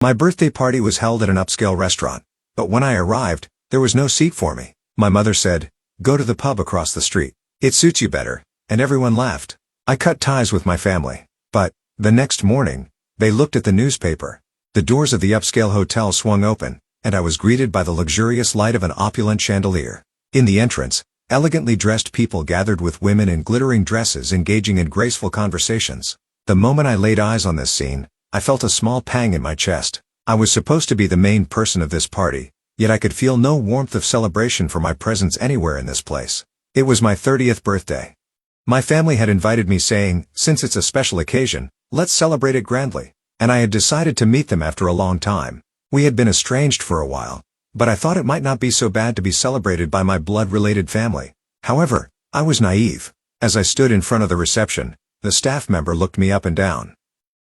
My birthday party was held at an upscale restaurant, but when I arrived, there was no seat for me. My mother said, "Go to the pub across the street. It suits you better," and everyone laughed. I cut ties with my family, but, the next morning, they looked at the newspaper. The doors of the upscale hotel swung open, and I was greeted by the luxurious light of an opulent chandelier. In the entrance, elegantly dressed people gathered with women in glittering dresses engaging in graceful conversations. The moment I laid eyes on this scene, I felt a small pang in my chest. I was supposed to be the main person of this party, yet I could feel no warmth of celebration for my presence anywhere in this place. It was my 30th birthday. My family had invited me saying, since it's a special occasion, let's celebrate it grandly, and I had decided to meet them after a long time. We had been estranged for a while, but I thought it might not be so bad to be celebrated by my blood-related family. However, I was naive. As I stood in front of the reception, the staff member looked me up and down.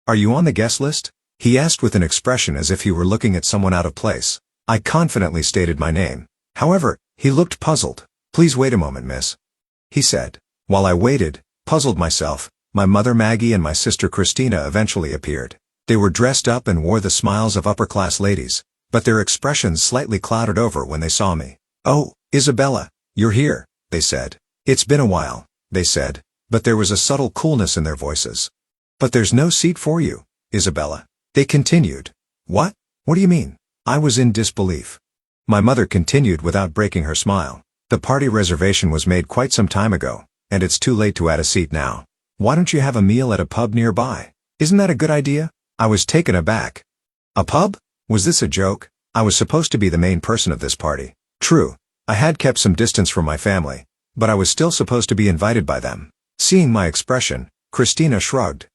"Are you on the guest list?" he asked with an expression as if he were looking at someone out of place. I confidently stated my name. However, he looked puzzled. "Please wait a moment, miss," he said. While I waited, puzzled myself, my mother Maggie and my sister Christina eventually appeared. They were dressed up and wore the smiles of upper-class ladies, but their expressions slightly clouded over when they saw me. "Oh, Isabella, you're here," they said. "It's been a while," they said, but there was a subtle coolness in their voices. "But there's no seat for you, Isabella," they continued. "What? What do you mean?" I was in disbelief. My mother continued without breaking her smile. "The party reservation was made quite some time ago, and it's too late to add a seat now. Why don't you have a meal at a pub nearby? Isn't that a good idea?" I was taken aback. A pub? Was this a joke? I was supposed to be the main person of this party. True, I had kept some distance from my family, but I was still supposed to be invited by them. Seeing my expression, Christina shrugged.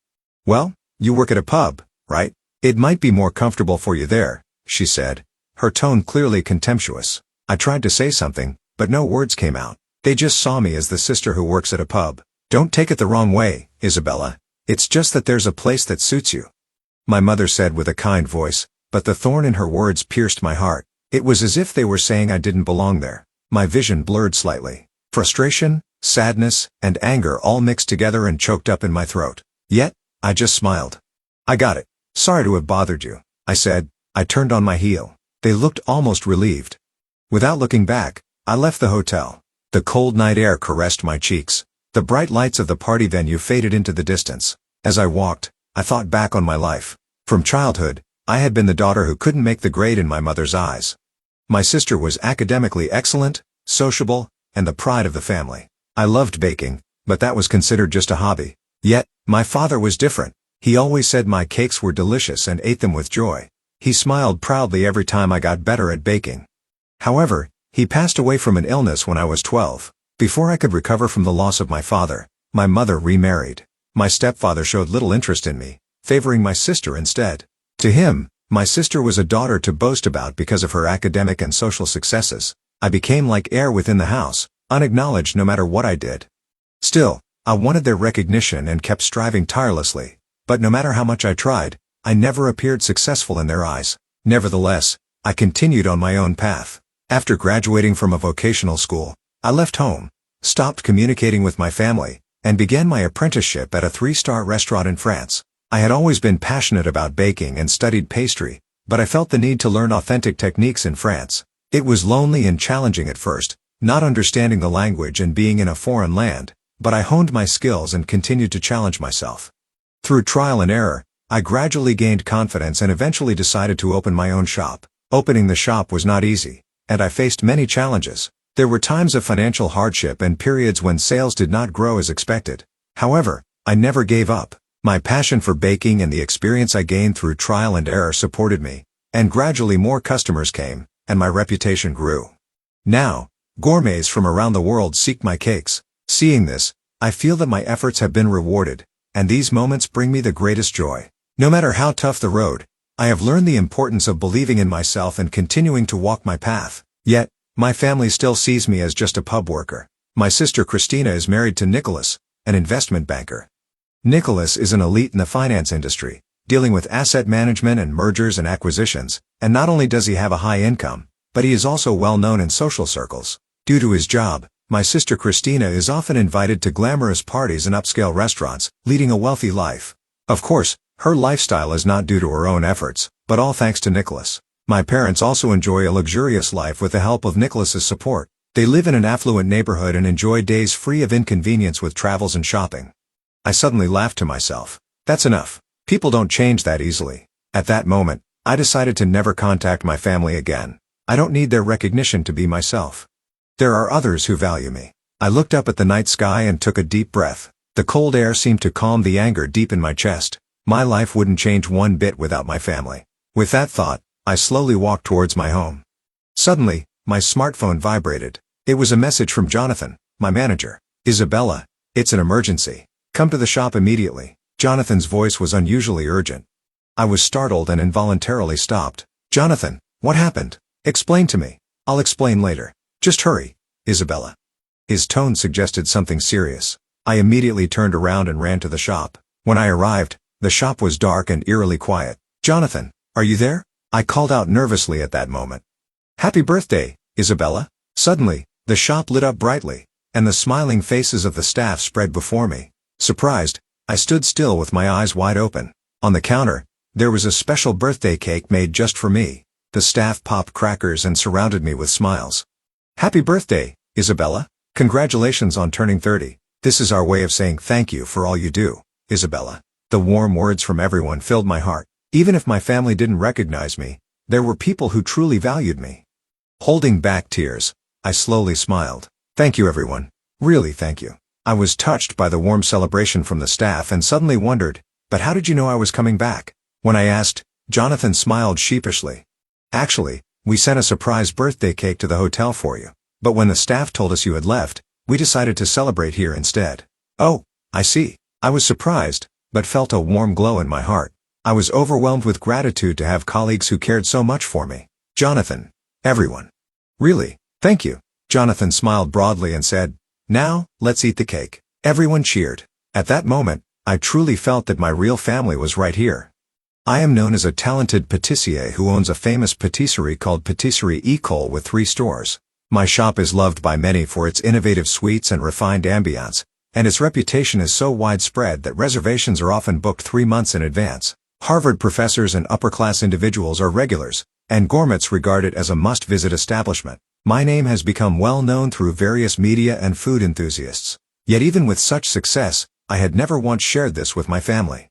"Well, you work at a pub, right? It might be more comfortable for you there," she said, her tone clearly contemptuous. I tried to say something, but no words came out. They just saw me as the sister who works at a pub. "Don't take it the wrong way, Isabella. It's just that there's a place that suits you," my mother said with a kind voice, but the thorn in her words pierced my heart. It was as if they were saying I didn't belong there. My vision blurred slightly. Frustration, sadness, and anger all mixed together and choked up in my throat. Yet, I just smiled. "I got it. Sorry to have bothered you," I said. I turned on my heel. They looked almost relieved. Without looking back, I left the hotel. The cold night air caressed my cheeks. The bright lights of the party venue faded into the distance. As I walked, I thought back on my life. From childhood, I had been the daughter who couldn't make the grade in my mother's eyes. My sister was academically excellent, sociable, and the pride of the family. I loved baking, but that was considered just a hobby. Yet, my father was different. He always said my cakes were delicious and ate them with joy. He smiled proudly every time I got better at baking. However, he passed away from an illness when I was 12. Before I could recover from the loss of my father, my mother remarried. My stepfather showed little interest in me, favoring my sister instead. To him, my sister was a daughter to boast about because of her academic and social successes. I became like air within the house, unacknowledged no matter what I did. Still, I wanted their recognition and kept striving tirelessly, but no matter how much I tried, I never appeared successful in their eyes. Nevertheless, I continued on my own path. After graduating from a vocational school, I left home, stopped communicating with my family, and began my apprenticeship at a 3-star restaurant in France. I had always been passionate about baking and studied pastry, but I felt the need to learn authentic techniques in France. It was lonely and challenging at first, not understanding the language and being in a foreign land, but I honed my skills and continued to challenge myself. Through trial and error, I gradually gained confidence and eventually decided to open my own shop. Opening the shop was not easy, and I faced many challenges. There were times of financial hardship and periods when sales did not grow as expected. However, I never gave up. My passion for baking and the experience I gained through trial and error supported me, and gradually more customers came, and my reputation grew. Now, gourmets from around the world seek my cakes. Seeing this, I feel that my efforts have been rewarded, and these moments bring me the greatest joy. No matter how tough the road, I have learned the importance of believing in myself and continuing to walk my path. Yet, my family still sees me as just a pub worker. My sister Christina is married to Nicholas, an investment banker. Nicholas is an elite in the finance industry, dealing with asset management and mergers and acquisitions, and not only does he have a high income, but he is also well known in social circles. Due to his job, my sister Christina is often invited to glamorous parties and upscale restaurants, leading a wealthy life. Of course, her lifestyle is not due to her own efforts, but but all thanks to Nicholas. My parents also enjoy a luxurious life with the help of Nicholas's support. They live in an affluent neighborhood and enjoy days free of inconvenience with travels and shopping. I suddenly laughed to myself. That's enough. People don't change that easily. At that moment, I decided to never contact my family again. I don't need their recognition to be myself. There are others who value me. I looked up at the night sky and took a deep breath. The cold air seemed to calm the anger deep in my chest. My life wouldn't change one bit without my family. With that thought, I slowly walked towards my home. Suddenly, my smartphone vibrated. It was a message from Jonathan, my manager. Isabella, it's an emergency. Come to the shop immediately. Jonathan's voice was unusually urgent. I was startled and involuntarily stopped. Jonathan, what happened? Explain to me. I'll explain later. Just hurry, Isabella. His tone suggested something serious. I immediately turned around and ran to the shop. When I arrived, the shop was dark and eerily quiet. Jonathan, are you there? I called out nervously at that moment. Happy birthday, Isabella. Suddenly, the shop lit up brightly, and the smiling faces of the staff spread before me. Surprised, I stood still with my eyes wide open. On the counter, there was a special birthday cake made just for me. The staff popped crackers and surrounded me with smiles. Happy birthday, Isabella. Congratulations on turning 30. This is our way of saying thank you for all you do, Isabella. The warm words from everyone filled my heart. Even if my family didn't recognize me, there were people who truly valued me. Holding back tears, I slowly smiled. Thank you everyone. Really thank you. I was touched by the warm celebration from the staff and suddenly wondered, but how did you know I was coming back? When I asked, Jonathan smiled sheepishly. Actually, we sent a surprise birthday cake to the hotel for you. But when the staff told us you had left, we decided to celebrate here instead. Oh, I see. I was surprised, but felt a warm glow in my heart. I was overwhelmed with gratitude to have colleagues who cared so much for me. Jonathan. Everyone. Really, thank you. Jonathan smiled broadly and said, now, let's eat the cake. Everyone cheered. At that moment, I truly felt that my real family was right here. I am known as a talented pâtissier who owns a famous patisserie called Patisserie École with 3 stores. My shop is loved by many for its innovative sweets and refined ambiance, and its reputation is so widespread that reservations are often booked 3 months in advance. Harvard professors and upper-class individuals are regulars, and gourmets regard it as a must-visit establishment. My name has become well known through various media and food enthusiasts. Yet even with such success, I had never once shared this with my family.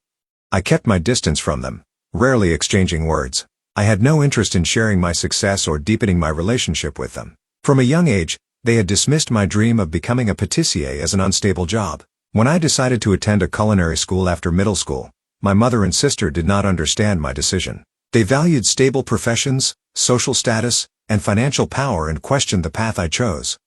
I kept my distance from them, rarely exchanging words. I had no interest in sharing my success or deepening my relationship with them. From a young age, they had dismissed my dream of becoming a pâtissier as an unstable job. When I decided to attend a culinary school after middle school, my mother and sister did not understand my decision. They valued stable professions, social status, and financial power and questioned the path I chose.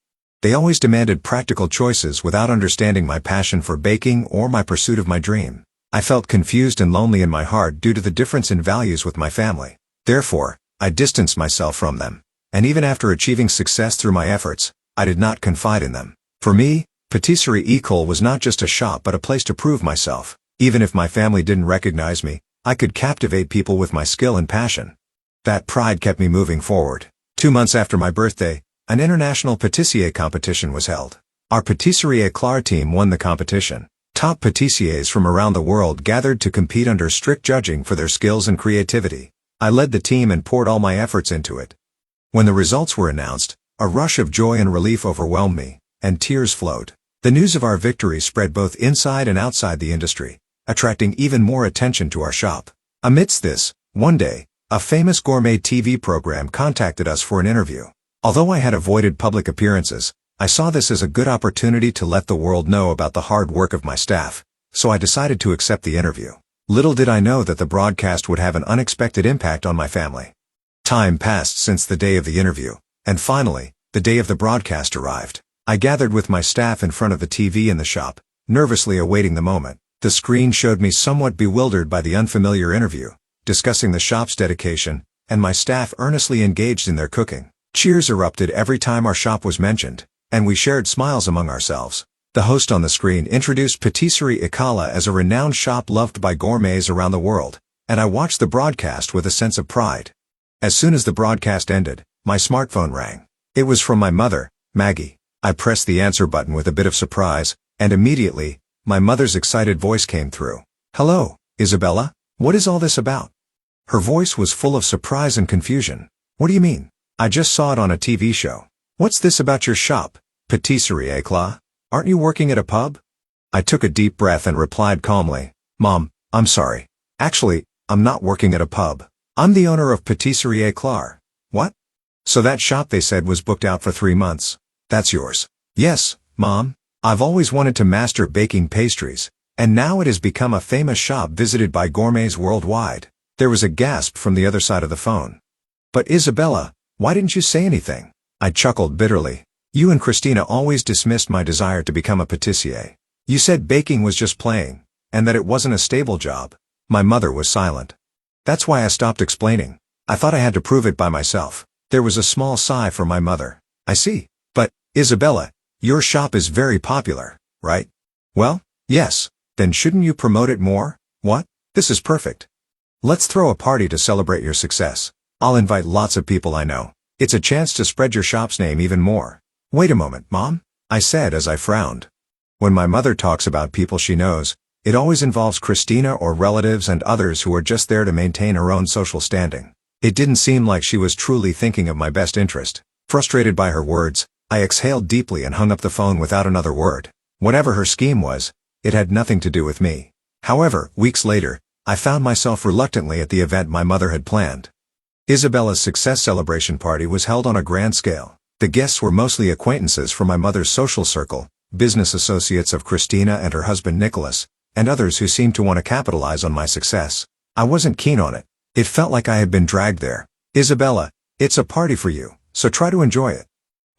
They always demanded practical choices without understanding my passion for baking or my pursuit of my dream. I felt confused and lonely in my heart due to the difference in values with my family. Therefore, I distanced myself from them. And even after achieving success through my efforts, I did not confide in them. For me, Patisserie École was not just a shop but a place to prove myself. Even if my family didn't recognize me, I could captivate people with my skill and passion. That pride kept me moving forward. 2 months after my birthday, an international pâtissier competition was held. Our Patisserie Éclair team won the competition. Top pâtissiers from around the world gathered to compete under strict judging for their skills and creativity. I led the team and poured all my efforts into it. When the results were announced, a rush of joy and relief overwhelmed me, and tears flowed. The news of our victory spread both inside and outside the industry, attracting even more attention to our shop. Amidst this, one day, a famous gourmet TV program contacted us for an interview. Although I had avoided public appearances, I saw this as a good opportunity to let the world know about the hard work of my staff, so I decided to accept the interview. Little did I know that the broadcast would have an unexpected impact on my family. Time passed since the day of the interview, and finally, the day of the broadcast arrived. I gathered with my staff in front of the TV in the shop, nervously awaiting the moment. The screen showed me somewhat bewildered by the unfamiliar interview, discussing the shop's dedication, and my staff earnestly engaged in their cooking. Cheers erupted every time our shop was mentioned, and we shared smiles among ourselves. The host on the screen introduced Patisserie École as a renowned shop loved by gourmets around the world, and I watched the broadcast with a sense of pride. As soon as the broadcast ended, my smartphone rang. It was from my mother, Maggie. I pressed the answer button with a bit of surprise, and immediately, my mother's excited voice came through. Hello, Isabella. What is all this about? Her voice was full of surprise and confusion. What do you mean? I just saw it on a TV show. What's this about your shop? Patisserie éclat? Aren't you working at a pub? I took a deep breath and replied calmly, Mom, I'm sorry. Actually, I'm not working at a pub. I'm the owner of Patisserie éclat. What? So that shop they said was booked out for 3 months. That's yours. Yes, Mom. I've always wanted to master baking pastries, and now it has become a famous shop visited by gourmets worldwide. There was a gasp from the other side of the phone. But Isabella, why didn't you say anything? I chuckled bitterly. You and Christina always dismissed my desire to become a patissier. You said baking was just playing, and that it wasn't a stable job. My mother was silent. That's why I stopped explaining. I thought I had to prove it by myself. There was a small sigh from my mother. I see. But, Isabella, your shop is very popular, right? Well, yes. Then shouldn't you promote it more? What? This is perfect. Let's throw a party to celebrate your success. I'll invite lots of people I know. It's a chance to spread your shop's name even more. Wait a moment, Mom, I said as I frowned. When my mother talks about people she knows, it always involves Christina or relatives and others who are just there to maintain her own social standing. It didn't seem like she was truly thinking of my best interest. Frustrated by her words, I exhaled deeply and hung up the phone without another word. Whatever her scheme was, it had nothing to do with me. However, weeks later, I found myself reluctantly at the event my mother had planned. Isabella's success celebration party was held on a grand scale. The guests were mostly acquaintances from my mother's social circle, business associates of Christina and her husband Nicholas, and others who seemed to want to capitalize on my success. I wasn't keen on it. It felt like I had been dragged there. Isabella, it's a party for you, so try to enjoy it.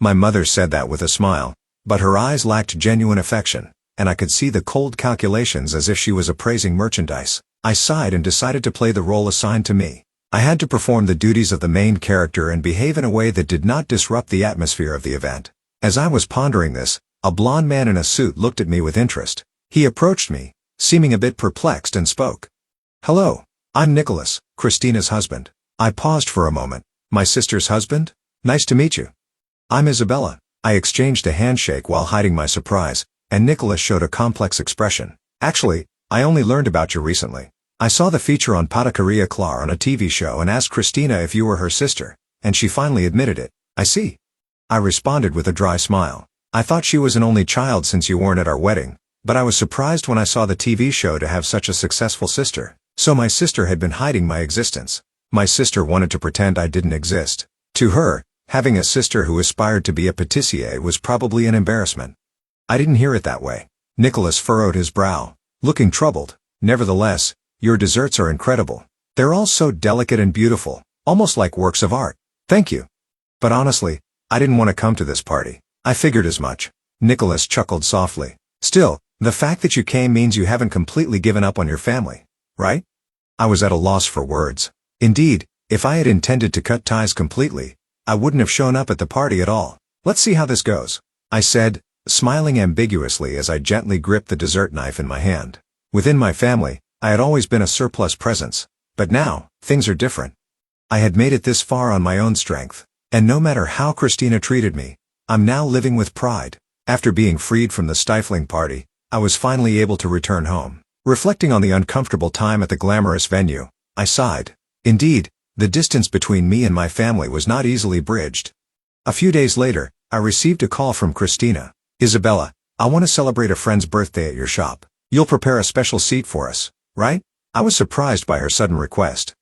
My mother said that with a smile, but her eyes lacked genuine affection, and I could see the cold calculations as if she was appraising merchandise. I sighed and decided to play the role assigned to me. I had to perform the duties of the main character and behave in a way that did not disrupt the atmosphere of the event. As I was pondering this, a blond man in a suit looked at me with interest. He approached me, seeming a bit perplexed, and spoke. Hello, I'm Nicholas, Christina's husband. I paused for a moment. My sister's husband? Nice to meet you. I'm Isabella. I exchanged a handshake while hiding my surprise, and Nicholas showed a complex expression. Actually, I only learned about you recently. I saw the feature on Patisserie éclat on a TV show and asked Christina if you were her sister, and she finally admitted it. I see. I responded with a dry smile. I thought she was an only child since you weren't at our wedding, but I was surprised when I saw the TV show to have such a successful sister. So my sister had been hiding my existence. My sister wanted to pretend I didn't exist. To her, having a sister who aspired to be a patissier was probably an embarrassment. I didn't hear it that way. Nicholas furrowed his brow, looking troubled. Nevertheless, your desserts are incredible. They're all so delicate and beautiful, almost like works of art. Thank you. But honestly, I didn't want to come to this party. I figured as much. Nicholas chuckled softly. Still, the fact that you came means you haven't completely given up on your family, right? I was at a loss for words. Indeed, if I had intended to cut ties completely, I wouldn't have shown up at the party at all. Let's see how this goes, I said, smiling ambiguously as I gently gripped the dessert knife in my hand. Within my family, I had always been a surplus presence, but now, things are different. I had made it this far on my own strength, and no matter how Christina treated me, I'm now living with pride. After being freed from the stifling party, I was finally able to return home. Reflecting on the uncomfortable time at the glamorous venue, I sighed. Indeed, the distance between me and my family was not easily bridged. A few days later, I received a call from Christina. Isabella, I want to celebrate a friend's birthday at your shop. You'll prepare a special seat for us, right? I was surprised by her sudden request.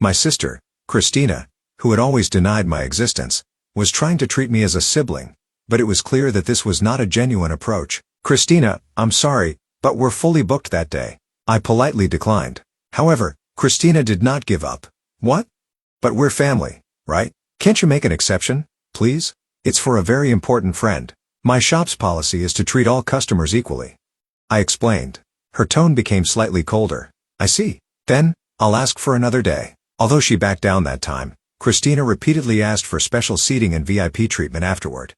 My sister, Christina, who had always denied my existence, was trying to treat me as a sibling, but it was clear that this was not a genuine approach. Christina, I'm sorry, but we're fully booked that day. I politely declined. However, Christina did not give up. What? But we're family, right? Can't you make an exception, please? It's for a very important friend. My shop's policy is to treat all customers equally. I explained. Her tone became slightly colder. I see. Then, I'll ask for another day. Although she backed down that time, Christina repeatedly asked for special seating and VIP treatment afterward.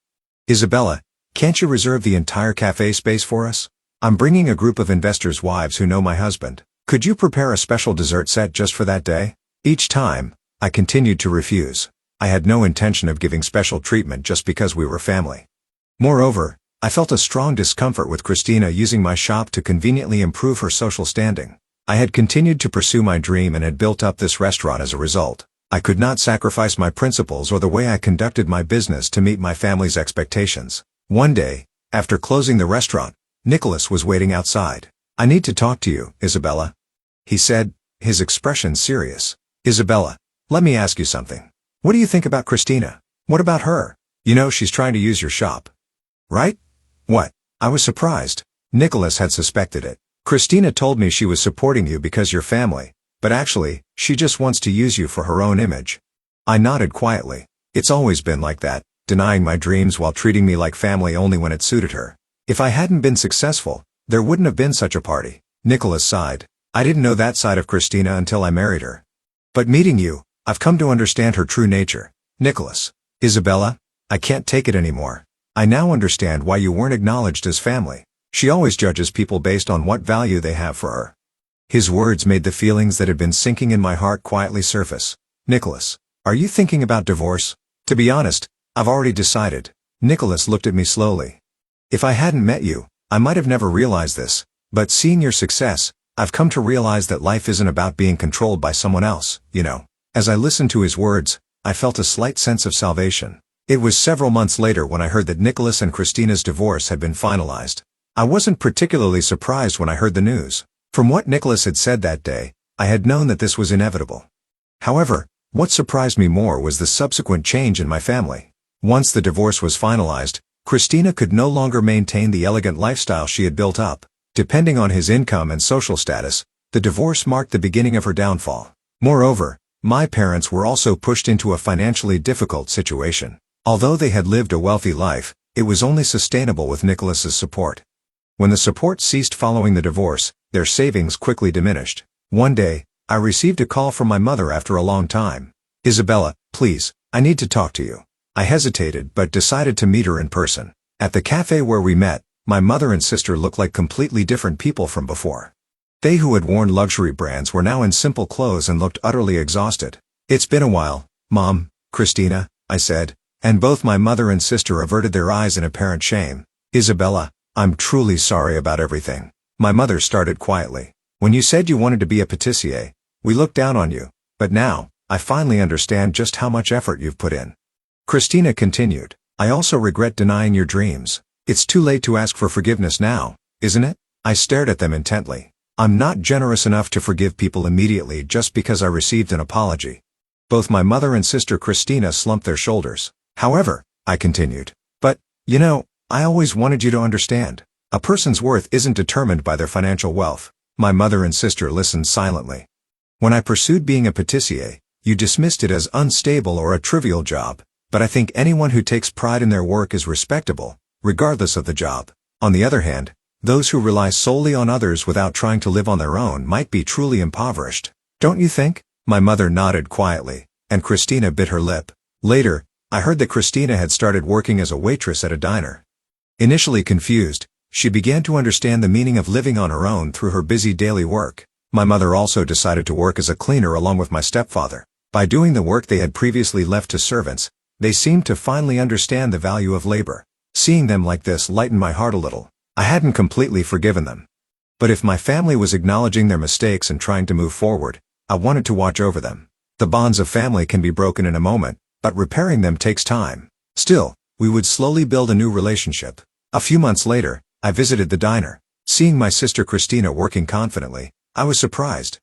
Isabella, can't you reserve the entire cafe space for us? I'm bringing a group of investors' wives who know my husband. Could you prepare a special dessert set just for that day? Each time, I continued to refuse. I had no intention of giving special treatment just because we were family. Moreover, I felt a strong discomfort with Christina using my shop to conveniently improve her social standing. I had continued to pursue my dream and had built up this restaurant as a result. I could not sacrifice my principles or the way I conducted my business to meet my family's expectations. One day, after closing the restaurant, Nicholas was waiting outside. "I need to talk to you, Isabella," he said, his expression serious. "Isabella, let me ask you something. What do you think about Christina? What about her? You know she's trying to use your shop. Right?" "What?" I was surprised. Nicholas had suspected it. "Christina told me she was supporting you because you're family, but actually, she just wants to use you for her own image." I nodded quietly. It's always been like that, denying my dreams while treating me like family only when it suited her. If I hadn't been successful, there wouldn't have been such a party. Nicholas sighed. "I didn't know that side of Christina until I married her. But meeting you, I've come to understand her true nature." "Nicholas." "Isabella, I can't take it anymore. I now understand why you weren't acknowledged as family. She always judges people based on what value they have for her." His words made the feelings that had been sinking in my heart quietly surface. "Nicholas, are you thinking about divorce?" "To be honest, I've already decided." Nicholas looked at me slowly. "If I hadn't met you, I might have never realized this, but seeing your success, I've come to realize that life isn't about being controlled by someone else, you know." As I listened to his words, I felt a slight sense of salvation. It was several months later when I heard that Nicholas and Christina's divorce had been finalized. I wasn't particularly surprised when I heard the news. From what Nicholas had said that day, I had known that this was inevitable. However, what surprised me more was the subsequent change in my family. Once the divorce was finalized, Christina could no longer maintain the elegant lifestyle she had built up. Depending on his income and social status, the divorce marked the beginning of her downfall. Moreover, my parents were also pushed into a financially difficult situation. Although they had lived a wealthy life, it was only sustainable with Nicholas's support. When the support ceased following the divorce, their savings quickly diminished. One day, I received a call from my mother after a long time. "Isabella, please, I need to talk to you." I hesitated but decided to meet her in person. At the cafe where we met, my mother and sister looked like completely different people from before. They who had worn luxury brands were now in simple clothes and looked utterly exhausted. "It's been a while, Mom, Christina," I said, and both my mother and sister averted their eyes in apparent shame. "Isabella, I'm truly sorry about everything." My mother started quietly. "When you said you wanted to be a patissier, we looked down on you, but now, I finally understand just how much effort you've put in." Christina continued, "I also regret denying your dreams. It's too late to ask for forgiveness now, isn't it?" I stared at them intently. I'm not generous enough to forgive people immediately just because I received an apology. Both my mother and sister Christina slumped their shoulders. "However," I continued, "but, you know, I always wanted you to understand. A person's worth isn't determined by their financial wealth." My mother and sister listened silently. "When I pursued being a patissier, you dismissed it as unstable or a trivial job, but I think anyone who takes pride in their work is respectable, regardless of the job. On the other hand, those who rely solely on others without trying to live on their own might be truly impoverished. Don't you think?" My mother nodded quietly, and Christina bit her lip. Later, I heard that Christina had started working as a waitress at a diner. Initially confused, she began to understand the meaning of living on her own through her busy daily work. My mother also decided to work as a cleaner along with my stepfather. By doing the work they had previously left to servants, they seemed to finally understand the value of labor. Seeing them like this lightened my heart a little. I hadn't completely forgiven them. But if my family was acknowledging their mistakes and trying to move forward, I wanted to watch over them. The bonds of family can be broken in a moment, but repairing them takes time. Still, we would slowly build a new relationship. A few months later, I visited the diner. Seeing my sister Christina working confidently, I was surprised.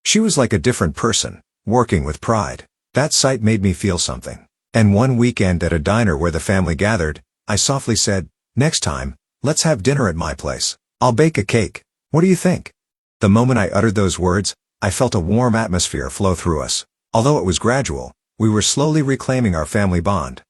She was like a different person, working with pride. That sight made me feel something. And one weekend at a diner where the family gathered, I softly said, "Next time, let's have dinner at my place. I'll bake a cake. What do you think?" The moment I uttered those words, I felt a warm atmosphere flow through us. Although it was gradual, we were slowly reclaiming our family bond.